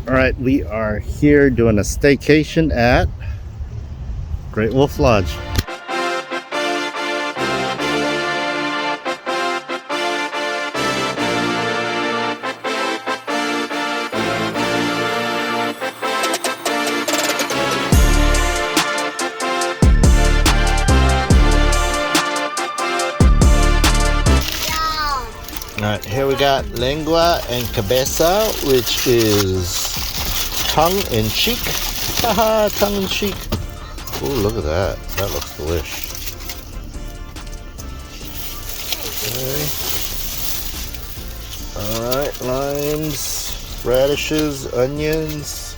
All right, we are here doing a staycation at Great Wolf Lodge. Alright, here we got lengua and cabeza, which is tongue and cheek. Haha, tongue and cheek. Oh, look at that. That looks delicious. Okay. Alright, limes, radishes, onions,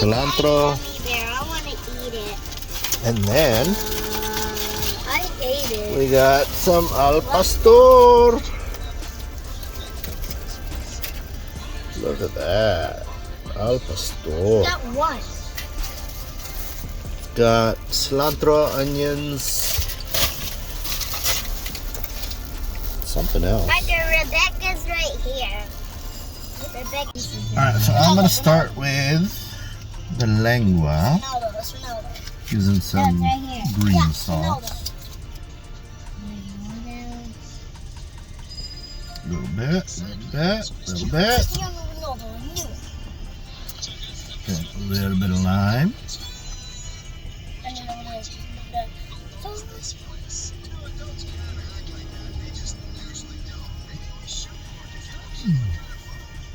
cilantro. I want to eat it. And then I ate it. we got some al pastor. Look at that. Al pastor. Got one. Got cilantro, onions, something else. Mother, Rebecca's right here. Rebecca's Alright, so I'm going to start with the lengua using some green sauce. A little bit. Okay, a little bit of lime.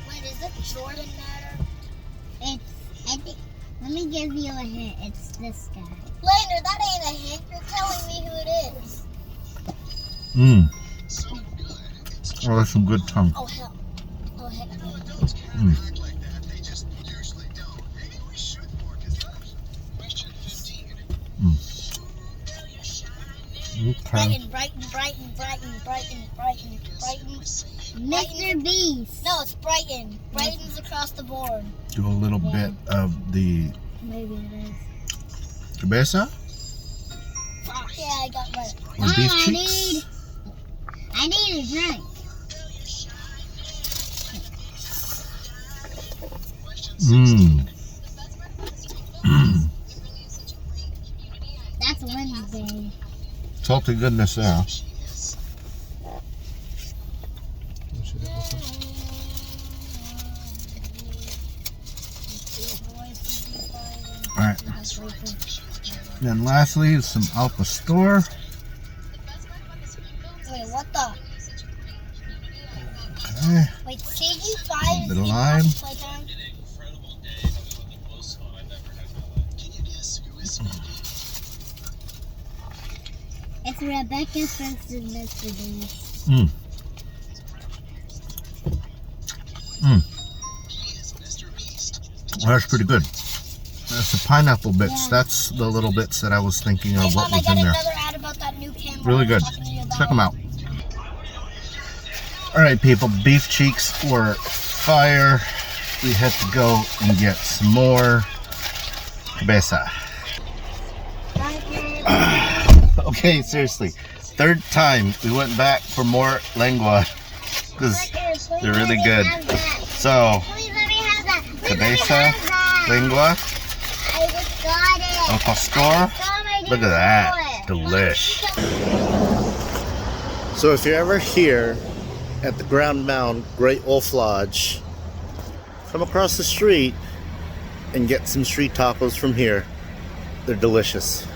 Wait, is it Jordan matter? I think, let me give you a hint. It's this guy. Later, that ain't a hint. You're telling me who it is. Oh, that's some good tongue. Oh, hell. Oh, heck. Okay. Brighton. Mr. Beast. No, it's Brighton. Brighton's across the board. Do a little bit of the Maybe it is. cabeza Yeah, I got right. or beef cheeks. I need a drink. That's Wednesday. Salty goodness there. Alright. Then lastly is some al pastor. Wait, what the? Okay. Wait, CG5 A bit of lime. It's Rebecca's friends to Mr. Beast. Well, that's pretty good. That's the pineapple bits. Yeah. That's the little bits that I was thinking of what was in there. Ad about that new really good. Check them out. Alright people, beef cheeks were fire. We had to go and get some more cabeza. Okay, seriously. Third time we went back for more lengua because they're really good. So, cabeza, lengua, al pastor. Look at that. Delish. So if you're ever here at the Grand Mound Great Wolf Lodge, come across the street and get some street tacos from here. They're delicious.